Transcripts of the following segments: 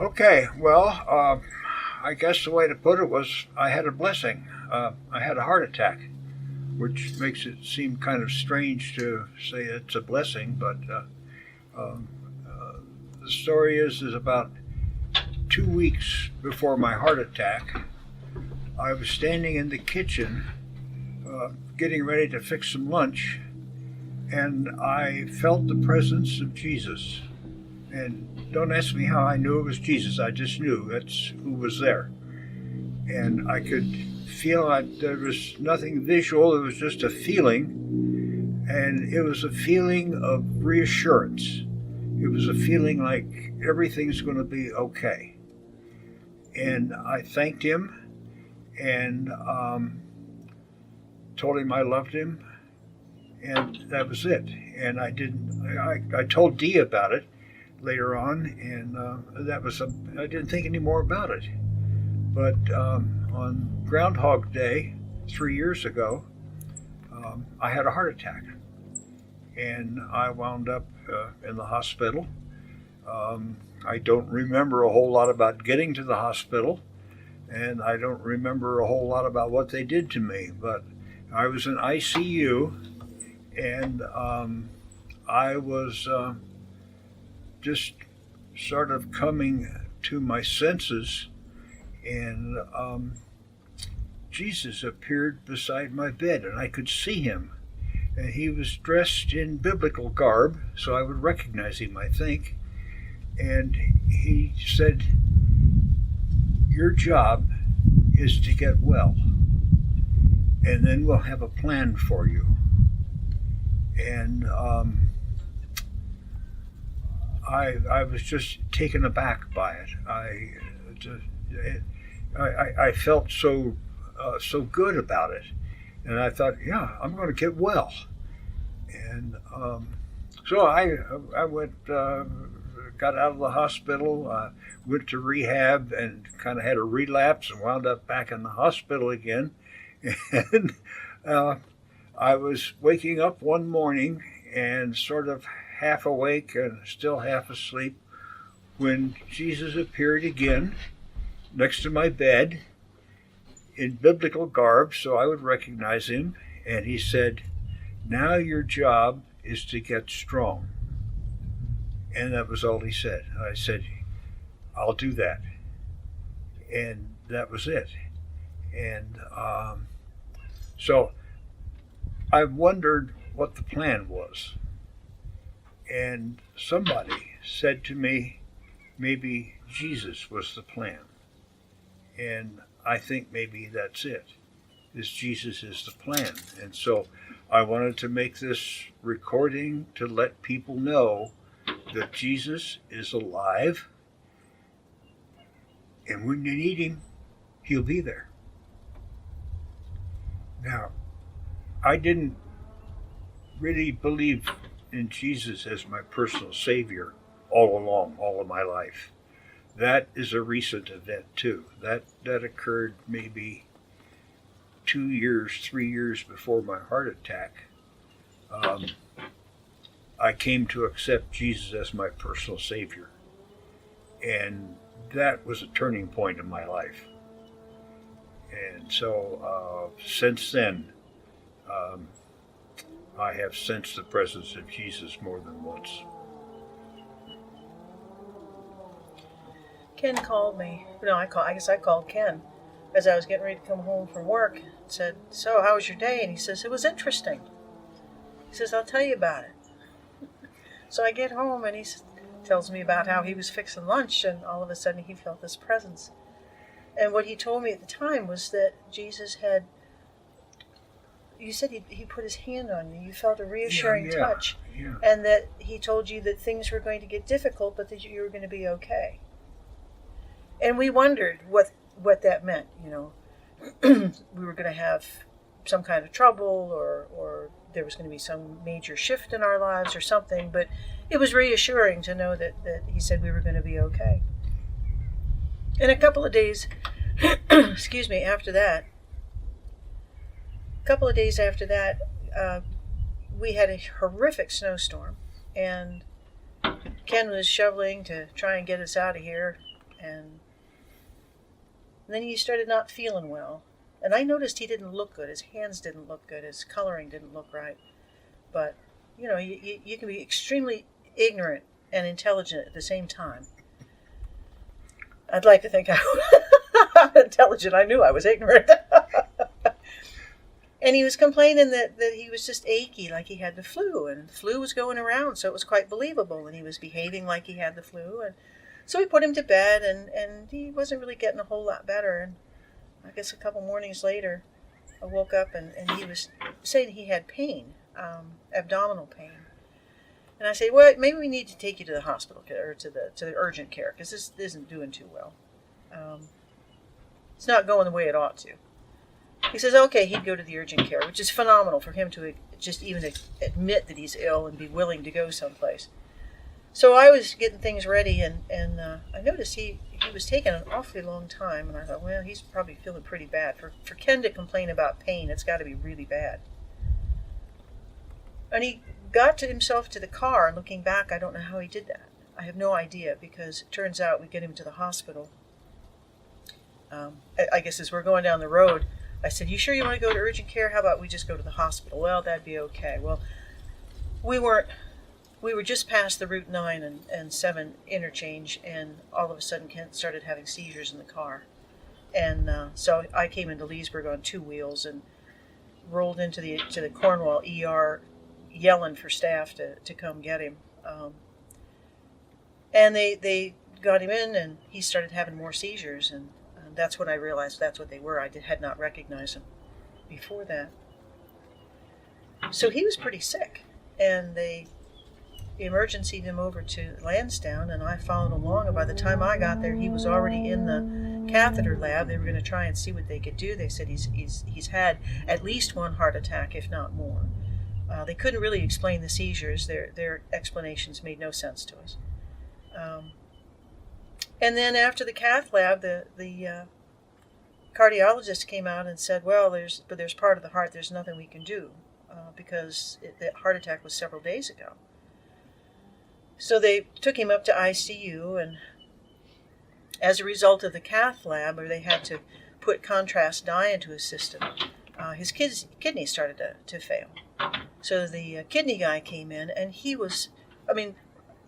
Okay, well, I guess the way to put it was I had a blessing. I had a heart attack, which makes it seem kind of strange to say it's a blessing, but um, uh, the story is about 2 weeks before my heart attack, I was standing in the kitchen getting ready to fix some lunch, and I felt the presence of Jesus. And don't ask me how I knew it was Jesus. I just knew that's who was there. And I could feel like there was nothing visual, it was just a feeling. And it was a feeling of reassurance. It was a feeling like everything's going to be okay. And I thanked him and told him I loved him. And that was it. And I didn't, I told Dee about it later on, and I didn't think any more about it. But on Groundhog Day 3 years ago, I had a heart attack, and I wound up in the hospital. I don't remember a whole lot about getting to the hospital, and I don't remember a whole lot about what they did to me, but I was in ICU, and I was just sort of coming to my senses, and Jesus appeared beside my bed, and I could see him. And he was dressed in biblical garb, so I would recognize him, I think. And he said, "Your job is to get well, and then we'll have a plan for you." And I was just taken aback by it. I felt so good about it, and I thought, yeah, I'm going to get well. And so I went, got out of the hospital, went to rehab, and kind of had a relapse, and wound up back in the hospital again. And I was waking up one morning and sort of half awake and still half asleep when Jesus appeared again next to my bed in biblical garb, so I would recognize him. And he said, "Now your job is to get strong." And that was all he said. I said, "I'll do that." And that was it. And so I wondered what the plan was. And somebody said to me, maybe Jesus was the plan. And I think maybe that's it, is Jesus is the plan. And so I wanted to make this recording to let people know that Jesus is alive, and when you need him, he'll be there. Now, I didn't really believe in Jesus as my personal Savior all along, all of my life. That is a recent event too. That occurred maybe 2 years, 3 years before my heart attack. I came to accept Jesus as my personal Savior, and that was a turning point in my life. And so since then, I have sensed the presence of Jesus more than once. Ken called me. No, I guess I called Ken as I was getting ready to come home from work. Said, "So, how was your day?" And he says, "It was interesting." He says, "I'll tell you about it." So I get home, and he tells me about how he was fixing lunch, and all of a sudden he felt this presence. And what he told me at the time was that Jesus had, you said he put his hand on you. You felt a reassuring touch. Yeah. And that he told you that things were going to get difficult, but that you were going to be okay. And we wondered what that meant, you know. We were going to have some kind of trouble, or there was going to be some major shift in our lives or something, but it was reassuring to know that he said we were going to be okay. And a couple of days, excuse me, after that, we had a horrific snowstorm, and Ken was shoveling to try and get us out of here, And then he started not feeling well. And I noticed he didn't look good. His hands didn't look good. His coloring didn't look right. But, you can be extremely ignorant and intelligent at the same time. I'd like to think I was intelligent. I knew I was ignorant. And he was complaining that he was just achy, like he had the flu. And the flu was going around, so it was quite believable. And he was behaving like he had the flu. And so we put him to bed, and he wasn't really getting a whole lot better. And I guess a couple mornings later, I woke up, and he was saying he had pain, abdominal pain. And I said, well, maybe we need to take you to the hospital, or to the urgent care, because this isn't doing too well. It's not going the way it ought to. He says, okay, he'd go to the urgent care, which is phenomenal for him to just even admit that he's ill and be willing to go someplace. So I was getting things ready, and I noticed he was taking an awfully long time, and I thought, well, he's probably feeling pretty bad. For Ken to complain about pain, it's got to be really bad. And he got himself to the car, and looking back, I don't know how he did that. I have no idea, because it turns out we get him to the hospital. I guess as we're going down the road, I said, you sure you want to go to urgent care? How about we just go to the hospital? Well, that'd be okay. Well, we were just past the Route 9 and 7 interchange, and all of a sudden Kent started having seizures in the car. And so I came into Leesburg on 2 wheels and rolled into the Cornwall ER, yelling for staff to come get him. And they got him in, and he started having more seizures, and that's when I realized that's what they were. I had not recognized him before that. So he was pretty sick, and they emergencied him over to Lansdowne, and I followed along, and by the time I got there, he was already in the catheter lab. They were going to try and see what they could do. They said he's had at least 1 heart attack, if not more. They couldn't really explain the seizures. Their explanations made no sense to us. And then after the cath lab, the cardiologist came out and said, well, there's part of the heart, there's nothing we can do, because the heart attack was several days ago. So they took him up to ICU, and as a result of the cath lab, where they had to put contrast dye into his system, his kidneys started to fail. So the kidney guy came in, and he was,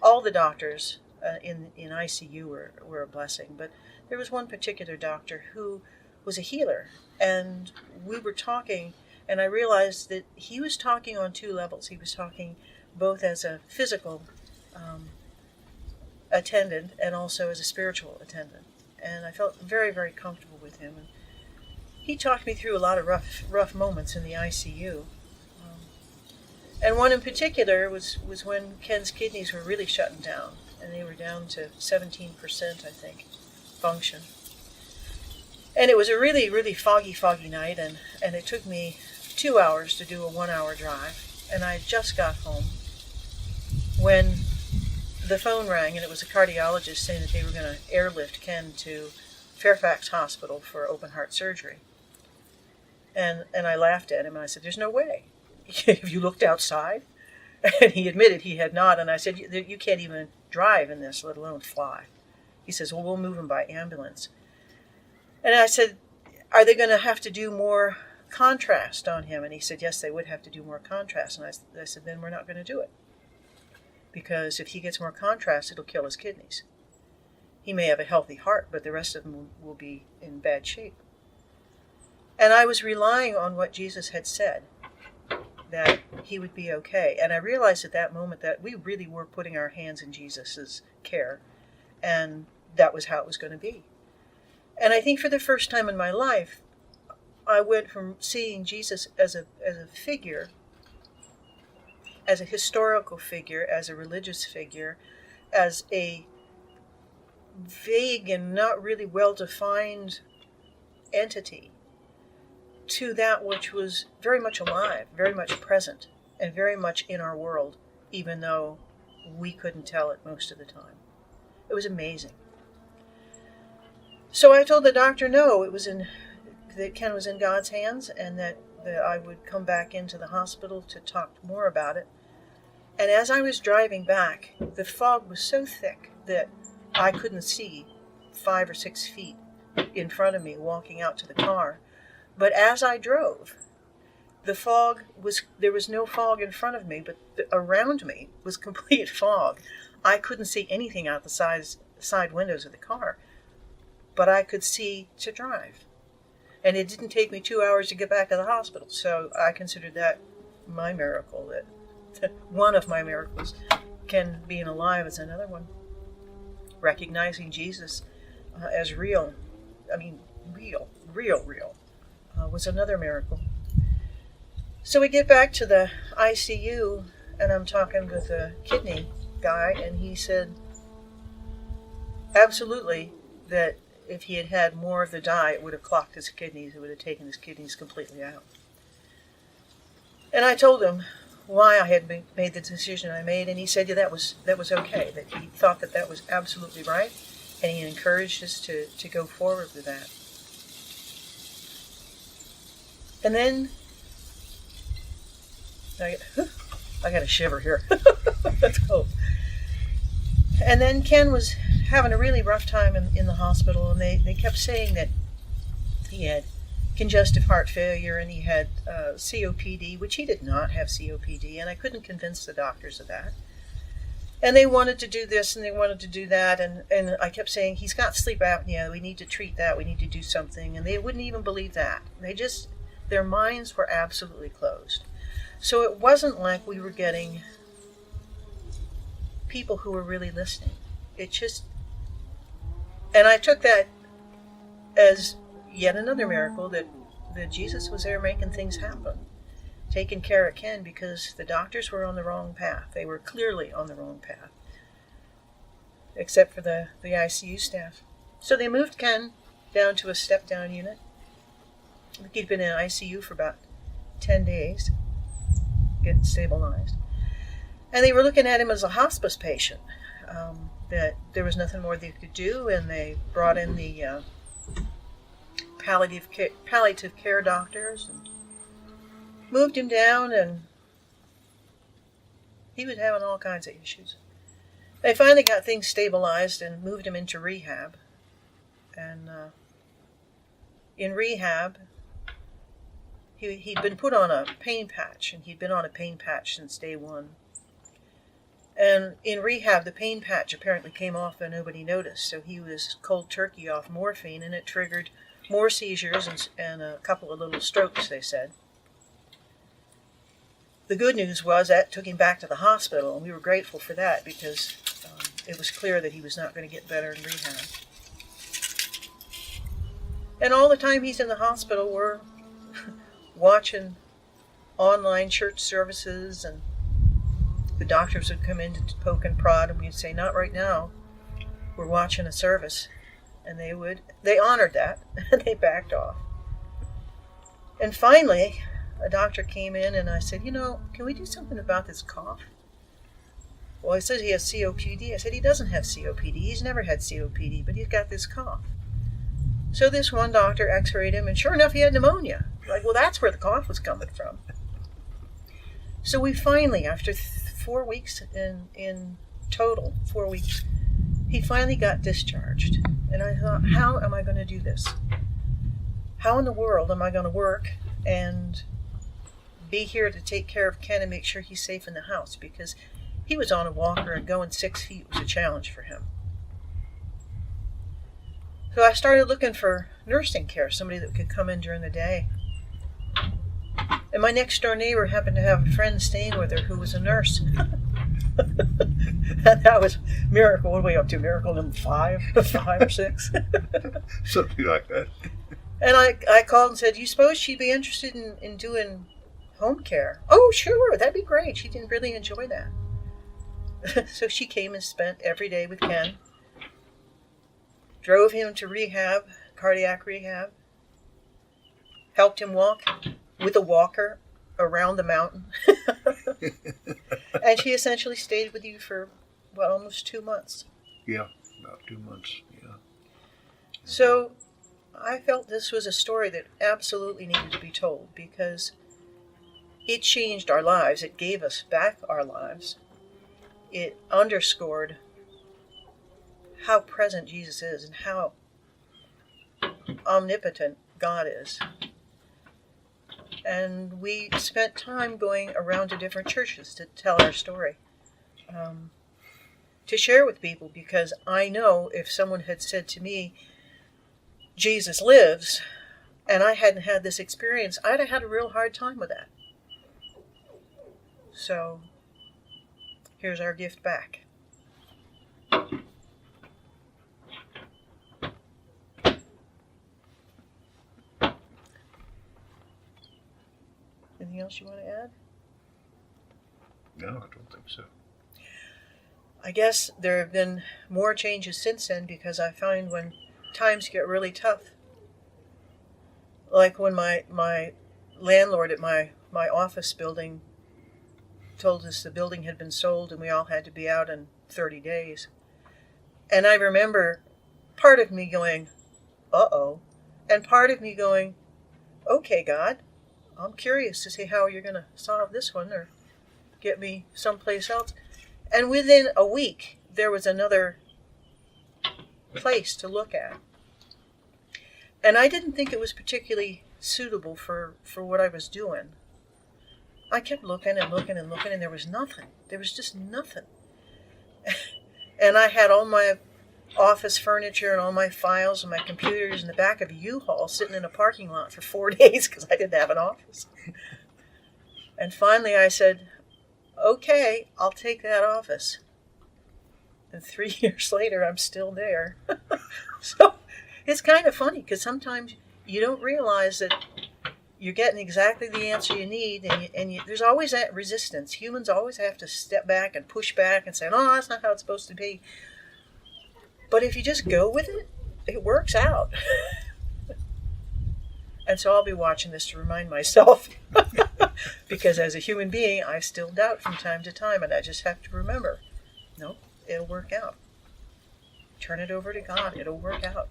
all the doctors in ICU were a blessing, but there was one particular doctor who was a healer, and we were talking, and I realized that he was talking on 2 levels. He was talking both as a physical attendant and also as a spiritual attendant, and I felt very, very comfortable with him. And he talked me through a lot of rough moments in the ICU. And one in particular was when Ken's kidneys were really shutting down, and they were down to 17%, I think, function. And it was a really, really foggy night, and it took me 2 hours to do a 1-hour drive, and I just got home when the phone rang, and it was a cardiologist saying that they were going to airlift Ken to Fairfax Hospital for open heart surgery. And I laughed at him, and I said, there's no way. Have you looked outside? And he admitted he had not, and I said, you can't even drive in this, let alone fly. He says, well, we'll move him by ambulance. And I said, are they going to have to do more contrast on him? And he said, yes, they would have to do more contrast. And I said, then we're not going to do it. Because if he gets more contrast, it'll kill his kidneys. He may have a healthy heart, but the rest of them will be in bad shape. And I was relying on what Jesus had said, that he would be okay. And I realized at that moment that we really were putting our hands in Jesus' care, and that was how it was going to be. And I think for the first time in my life, I went from seeing Jesus as a figure, as a historical figure, as a religious figure, as a vague and not really well-defined entity, to that which was very much alive, very much present, and very much in our world, even though we couldn't tell it most of the time. It was amazing. So I told the doctor no, that Ken was in God's hands, and that I would come back into the hospital to talk more about it. And as I was driving back, the fog was so thick that I couldn't see 5 or 6 feet in front of me walking out to the car. But as I drove, there was no fog in front of me, but around me was complete fog. I couldn't see anything out the side windows of the car, but I could see to drive. And it didn't take me 2 hours to get back to the hospital, so I considered that my miracle, that one of my miracles. Ken being alive is another one. Recognizing Jesus as real, real, was another miracle. So we get back to the ICU, and I'm talking with a kidney guy, and he said absolutely that if he had had more of the dye, it would have clogged his kidneys. It would have taken his kidneys completely out. And I told him why I had made the decision I made, and he said, yeah, that was okay, that he thought that was absolutely right, and he encouraged us to go forward with that. And then, I got a shiver here. That's cool. And then Ken was having a really rough time in the hospital, and they kept saying that he had congestive heart failure and he had COPD, which he did not have COPD, and I couldn't convince the doctors of that. And they wanted to do this and they wanted to do that, and I kept saying, he's got sleep apnea, we need to treat that, we need to do something, and they wouldn't even believe that. Their minds were absolutely closed. So it wasn't like we were getting people who were really listening. And I took that as yet another miracle that Jesus was there making things happen, taking care of Ken, because the doctors were on the wrong path. They were clearly on the wrong path, except for the ICU staff. So they moved Ken down to a step-down unit. He'd been in ICU for about 10 days, getting stabilized. And they were looking at him as a hospice patient, that there was nothing more they could do, and they brought in the palliative care doctors and moved him down, and he was having all kinds of issues. They finally got things stabilized and moved him into rehab. And in rehab, he'd been put on a pain patch, and he'd been on a pain patch since day one. And in rehab, the pain patch apparently came off and nobody noticed, so he was cold turkey off morphine, and it triggered more seizures and a couple of little strokes, they said. The good news was that took him back to the hospital, and we were grateful for that, because it was clear that he was not going to get better in rehab. And all the time he's in the hospital, we're watching online church services, and the doctors would come in to poke and prod, and we'd say, not right now, we're watching a service. And they honored that, and they backed off. And finally, a doctor came in, and I said, can we do something about this cough? Well, he says he has COPD. I said, he doesn't have COPD. He's never had COPD, but he's got this cough. So this one doctor x-rayed him, and sure enough, he had pneumonia. Like, well, that's where the cough was coming from. So we finally, after 4 weeks in total, 4 weeks, he finally got discharged. And I thought, how am I going to do this? How in the world am I going to work and be here to take care of Ken and make sure he's safe in the house? Because he was on a walker, and going 6 feet was a challenge for him. So I started looking for nursing care, somebody that could come in during the day. And my next door neighbor happened to have a friend staying with her who was a nurse. And that was miracle. What are we up to? Miracle number 5 or 6? Something like that. And I called and said, do you suppose she'd be interested in doing home care? Oh, sure, that'd be great. She didn't really enjoy that. So she came and spent every day with Ken. Drove him to rehab, cardiac rehab. Helped him walk with a walker around the mountain. And she essentially stayed with you for, almost 2 months. Yeah, about 2 months, yeah. So I felt this was a story that absolutely needed to be told, because it changed our lives. It gave us back our lives. It underscored how present Jesus is and how omnipotent God is. And we spent time going around to different churches to tell our story, to share with people, because I know if someone had said to me, Jesus lives, and I hadn't had this experience, I'd have had a real hard time with that. So, here's our gift back. Anything else you want to add? No, I don't think so. I guess there have been more changes since then, because I find when times get really tough, like when my landlord at my office building told us the building had been sold and we all had to be out in 30 days. And I remember part of me going, uh-oh, and part of me going, okay, God, I'm curious to see how you're going to solve this one or get me someplace else. And within a week, there was another place to look at. And I didn't think it was particularly suitable for what I was doing. I kept looking and looking and looking, and there was nothing. There was just nothing. And I had all my office furniture and all my files and my computers in the back of a U-Haul sitting in a parking lot for 4 days because I didn't have an office. And finally I said, okay, I'll take that office. And 3 years later, I'm still there. So it's kind of funny because sometimes you don't realize that you're getting exactly the answer you need, and there's always that resistance. Humans always have to step back and push back and say, no, that's not how it's supposed to be. But if you just go with it, it works out. And so I'll be watching this to remind myself. Because as a human being, I still doubt from time to time, and I just have to remember, no, it'll work out. Turn it over to God, it'll work out.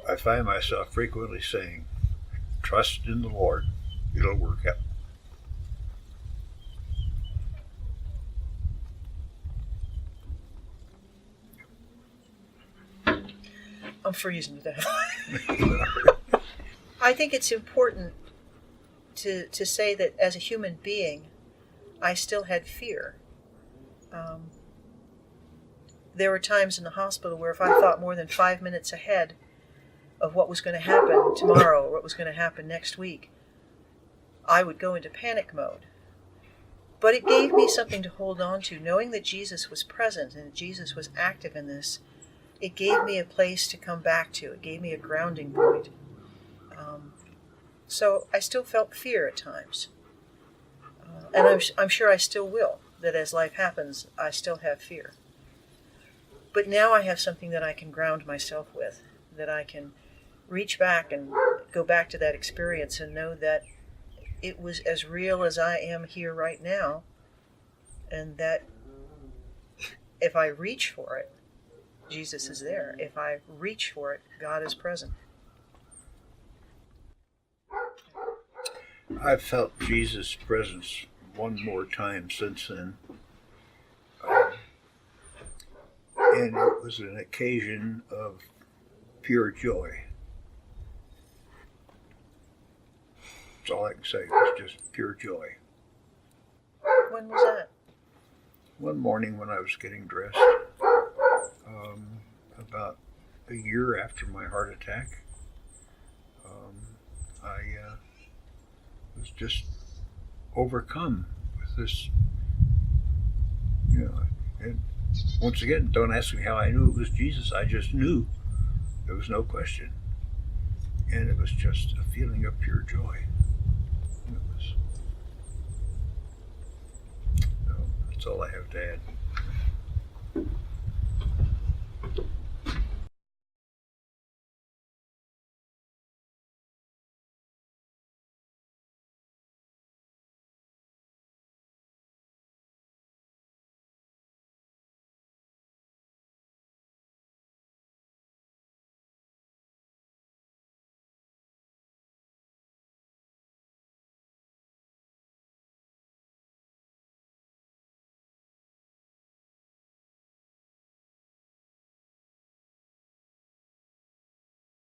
I find myself frequently saying, trust in the Lord, it'll work out. I'm freezing to death. I think it's important to say that as a human being, I still had fear. There were times in the hospital where if I thought more than 5 minutes ahead of what was going to happen tomorrow or what was going to happen next week, I would go into panic mode. But it gave me something to hold on to, knowing that Jesus was present and that Jesus was active in this. It gave me a place to come back to. It gave me a grounding point. So I still felt fear at times. And I'm sure I still will, that as life happens, I still have fear. But now I have something that I can ground myself with, that I can reach back and go back to that experience and know that it was as real as I am here right now, and that if I reach for it, Jesus is there. If I reach for it, God is present. I've felt Jesus' presence one more time since then. And it was an occasion of pure joy. That's all I can say. It was just pure joy. When was that? One morning when I was getting dressed, about a year after my heart attack, I was just overcome with this, and once again, don't ask me how I knew it was Jesus. I just knew. There was no question. And it was just a feeling of pure joy. That's all I have to add.